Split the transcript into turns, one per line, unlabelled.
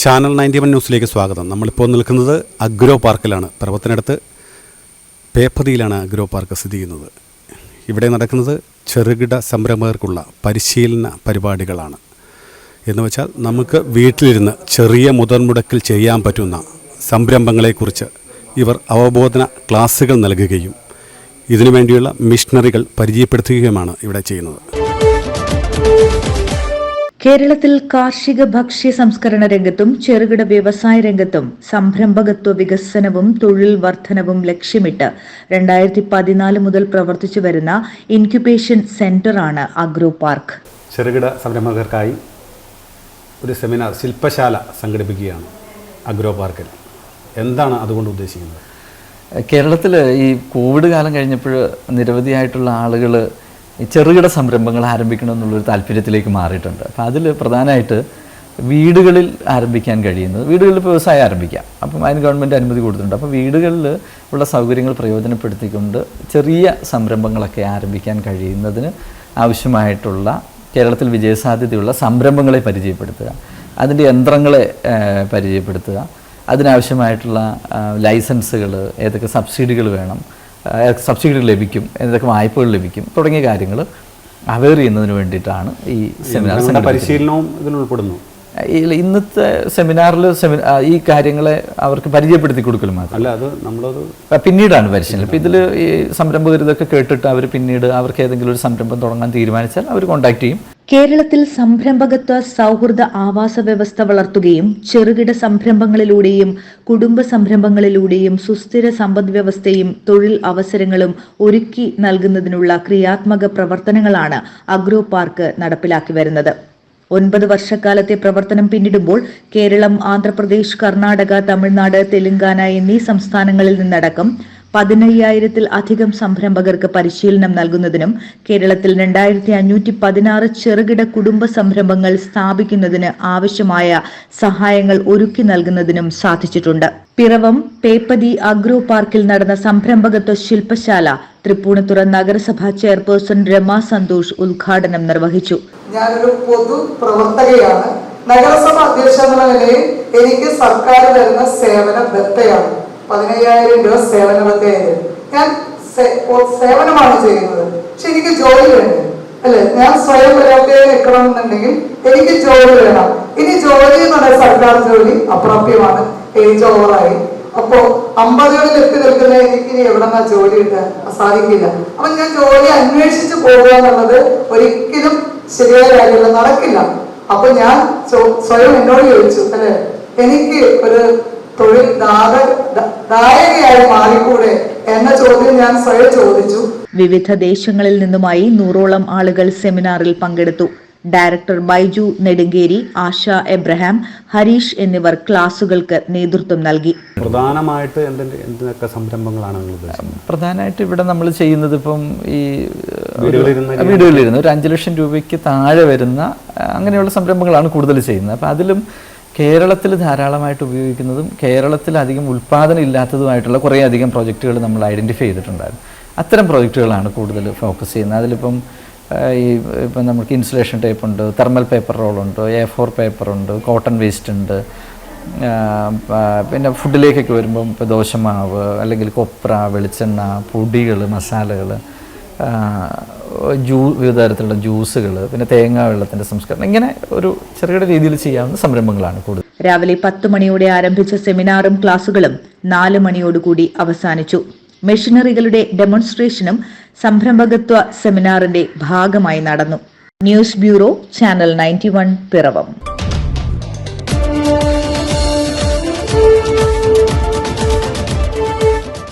Channel 91 ന്യൂസിലേക്ക് സ്വാഗതം. നമ്മളിപ്പോൾ നിൽക്കുന്നത് അഗ്രോ പാർക്കിലാണ്. പർവ്വത്തിനടുത്ത് പേപ്പതിയിലാണ് അഗ്രോ പാർക്ക് സ്ഥിതി ചെയ്യുന്നത്. ഇവിടെ നടക്കുന്നത് ചെറുകിട സംരംഭകർക്കുള്ള പരിശീലന പരിപാടികളാണ്. എന്ന് വെച്ചാൽ നമുക്ക് വീട്ടിലിരുന്ന് ചെറിയ മുതൽമുടക്കിൽ ചെയ്യാൻ പറ്റുന്ന സംരംഭങ്ങളെക്കുറിച്ച് ഇവർ അവബോധന ക്ലാസുകൾ നൽകുകയും ഇതിനുവേണ്ടിയുള്ള മിഷനറികൾ പരിചയപ്പെടുത്തുകയുമാണ് ഇവിടെ ചെയ്യുന്നത്.
കേരളത്തിൽ കാർഷിക ഭക്ഷ്യ സംസ്കരണ രംഗത്തും ചെറുകിട വ്യവസായ രംഗത്തും സംരംഭകത്വ വികസനവും തൊഴിൽ വർധനവും ലക്ഷ്യമിട്ട് 2014 മുതൽ പ്രവർത്തിച്ചു വരുന്ന ഇൻക്യുബേഷൻ സെന്ററാണ് അഗ്രോ പാർക്ക്.
ചെറുകിട സംരംഭകർക്കായി ഒരു സെമിനാർ ശില്പശാല സംഘടിപ്പിക്കുകയാണ് അഗ്രോ പാർക്കിൽ. എന്താണ് അതുകൊണ്ട് ഉദ്ദേശിക്കുന്നത്?
കേരളത്തിൽ ഈ കോവിഡ് കാലം കഴിഞ്ഞപ്പോൾ നിരവധിയായിട്ടുള്ള ആളുകൾ ഈ ചെറുകിട സംരംഭങ്ങൾ ആരംഭിക്കണമെന്നുള്ളൊരു താല്പര്യത്തിലേക്ക് മാറിയിട്ടുണ്ട്. അപ്പോൾ അതിൽ പ്രധാനമായിട്ട് വീടുകളിൽ ആരംഭിക്കാൻ കഴിയുന്നത്, വീടുകളിൽ വ്യവസായം ആരംഭിക്കാം. അപ്പം അതിന് ഗവൺമെൻറ് അനുമതി കൊടുത്തിട്ടുണ്ട്. അപ്പോൾ വീടുകളിൽ ഉള്ള സൗകര്യങ്ങൾ പ്രയോജനപ്പെടുത്തിക്കൊണ്ട് ചെറിയ സംരംഭങ്ങളൊക്കെ ആരംഭിക്കാൻ കഴിയുന്നതിന് ആവശ്യമായിട്ടുള്ള കേരളത്തിൽ വിജയസാധ്യതയുള്ള സംരംഭങ്ങളെ പരിചയപ്പെടുത്തുക, അതിൻ്റെ യന്ത്രങ്ങളെ പരിചയപ്പെടുത്തുക, അതിനാവശ്യമായിട്ടുള്ള ലൈസൻസുകൾ, ഏതൊക്കെ സബ്സിഡികൾ വേണം, സബ്സിഡികൾ ലഭിക്കും, ഏതൊക്കെ വായ്പകൾ ലഭിക്കും തുടങ്ങിയ കാര്യങ്ങൾ അവെയർ ചെയ്യുന്നതിന് വേണ്ടിയിട്ടാണ് ഈ സെമിനാർ.
പരിശീലനവും ഇതിൽ ഉൾപ്പെടുന്നു.
ഇന്നത്തെ സെമിനാറിൽ ഈ കാര്യങ്ങളെ അവർക്ക് പരിചയപ്പെടുത്തി കൊടുക്കലും മാത്രമല്ല, അത് നമ്മളത് പിന്നീടാണ് പരിശീലനം. ഇപ്പം ഇതിൽ ഈ സംരംഭകർ ഇതൊക്കെ കേട്ടിട്ട് അവർ പിന്നീട് അവർക്ക് ഏതെങ്കിലും ഒരു സംരംഭം തുടങ്ങാൻ തീരുമാനിച്ചാൽ അവർ കോൺടാക്ട് ചെയ്യും.
കേരളത്തിൽ സംരംഭകത്വ സൗഹൃദ ആവാസ വ്യവസ്ഥ വളർത്തുകയും ചെറുകിട സംരംഭങ്ങളിലൂടെയും കുടുംബ സംരംഭങ്ങളിലൂടെയും സുസ്ഥിര സമ്പദ് വ്യവസ്ഥയും തൊഴിൽ അവസരങ്ങളും ഒരുക്കി നൽകുന്നതിനുള്ള ക്രിയാത്മക പ്രവർത്തനങ്ങളാണ് അഗ്രോ പാർക്ക് നടപ്പിലാക്കി വരുന്നത്. 9 വർഷക്കാലത്തെ പ്രവർത്തനം പിന്നിടുമ്പോൾ കേരളം, ആന്ധ്രാപ്രദേശ്, കർണാടക, തമിഴ്നാട്, തെലങ്കാന എന്നീ സംസ്ഥാനങ്ങളിൽ നിന്നടക്കം 15,000-ൽ അധികം സംരംഭകർക്ക് പരിശീലനം നൽകുന്നതിനും കേരളത്തിൽ 2516 ചെറുകിട കുടുംബ സംരംഭങ്ങൾ സ്ഥാപിക്കുന്നതിന് ആവശ്യമായ സഹായങ്ങൾ ഒരുക്കി നൽകുന്നതിനും സാധിച്ചിട്ടുണ്ട്. പിറവം പേപ്പതി അഗ്രോ പാർക്കിൽ നടന്ന സംരംഭകത്വ ശില്പശാല തൃപ്പൂണിത്തുറ നഗരസഭാ ചെയർപേഴ്സൺ രമ സന്തോഷ് ഉദ്ഘാടനം നിർവഹിച്ചു.
ഞാനൊരു പൊതു പ്രവർത്തകയാണ്. നഗരസഭ അധ്യക്ഷ എന്ന നിലയിൽ എനിക്ക് സർക്കാർ തരുന്ന സേവന ബത്തയാണ് 15,000 രൂപ സേവന ബത്തയായത്. ഞാൻ സേവനമാണ് ചെയ്യുന്നത്. പക്ഷെ എനിക്ക് ജോലി വേണ്ടേ അല്ലെ? ഞാൻ സ്വയം പര്യാപ്തമായി നിൽക്കണം എന്നുണ്ടെങ്കിൽ എനിക്ക് ജോലി വേണം. ഇനി ജോലി എന്ന് പറഞ്ഞാൽ സർക്കാർ ജോലി അപ്രാപ്യമാണ്, ഏജ് ഓവറായി. അപ്പോ 50കളിൽ എത്തി നിൽക്കുന്ന എനിക്ക് ഇനി എവിടെന്നാ ജോലി കിട്ടാൻ സാധിക്കില്ല. അപ്പൊ ഞാൻ ജോലി അന്വേഷിച്ച് പോകുക എന്നുള്ളത് ഒരിക്കലും ശരിയായ കാര്യമില്ല, നടക്കില്ല. അപ്പൊ ഞാൻ സ്വയം എന്നോട് ചോദിച്ചു, അല്ലെ എനിക്ക് ഒരു തൊഴിൽ ദായകയായി മാറിക്കൂടെ എന്ന ചോദ്യം ഞാൻ സ്വയം ചോദിച്ചു.
വിവിധ ദേശങ്ങളിൽ നിന്നുമായി 100ഓളം ആളുകൾ സെമിനാറിൽ പങ്കെടുത്തു. ഡയറക്ടർ ബൈജു നെടുങ്കേരി, ആശ എബ്രഹാം, ഹരീഷ് എന്നിവർ ക്ലാസുകൾക്ക് നേതൃത്വം നൽകി.
പ്രധാനമായിട്ട് എന്തൊക്കെ സംരംഭങ്ങളാണ്?
പ്രധാനമായിട്ട് ഇവിടെ നമ്മൾ ചെയ്യുന്നത് ഇപ്പം ഈ വീടുകളിലിരുന്ന് ഒരു 5 ലക്ഷം രൂപയ്ക്ക് താഴെ വരുന്ന അങ്ങനെയുള്ള സംരംഭങ്ങളാണ് കൂടുതൽ ചെയ്യുന്നത്. അപ്പം അതിലും കേരളത്തിൽ ധാരാളമായിട്ട് ഉപയോഗിക്കുന്നതും കേരളത്തിൽ അധികം ഉൽപ്പാദനം ഇല്ലാത്തതുമായിട്ടുള്ള കുറേ അധികം പ്രോജക്റ്റുകൾ നമ്മൾ ഐഡൻറ്റിഫൈ ചെയ്തിട്ടുണ്ടായിരുന്നു. അത്തരം പ്രോജക്റ്റുകളാണ് കൂടുതൽ ഫോക്കസ് ചെയ്യുന്നത്. അതിലിപ്പം ഇപ്പം നമുക്ക് ഇൻസുലേഷൻ ടേപ്പ് ഉണ്ട്, തെർമൽ പേപ്പർ റോളുണ്ട്, A4 പേപ്പറുണ്ട്, കോട്ടൺ വേസ്റ്റ് ഉണ്ട്. പിന്നെ ഫുഡിലേക്കൊക്കെ വരുമ്പം ഇപ്പോൾ ദോശമാവ്, അല്ലെങ്കിൽ കൊപ്ര, വെളിച്ചെണ്ണ, പൊടികൾ, മസാലകൾ, വിവിധ തരത്തിലുള്ള ജ്യൂസുകൾ, പിന്നെ തേങ്ങാ വെള്ളത്തിൻ്റെ സംസ്കരണം, ഇങ്ങനെ ഒരു ചെറുകിട രീതിയിൽ ചെയ്യാവുന്ന സംരംഭങ്ങളാണ് കൂടുതൽ.
രാവിലെ 10 മണിയോടെ ആരംഭിച്ച സെമിനാറും ക്ലാസുകളും 4 മണിയോടുകൂടി അവസാനിച്ചു. മെഷീനറികളുടെ ഡെമോൺസ്ട്രേഷനും സംരംഭകത്വ സെമിനാറിന്റെ ഭാഗമായി നടന്നു. News bureau, channel 91, Piravom.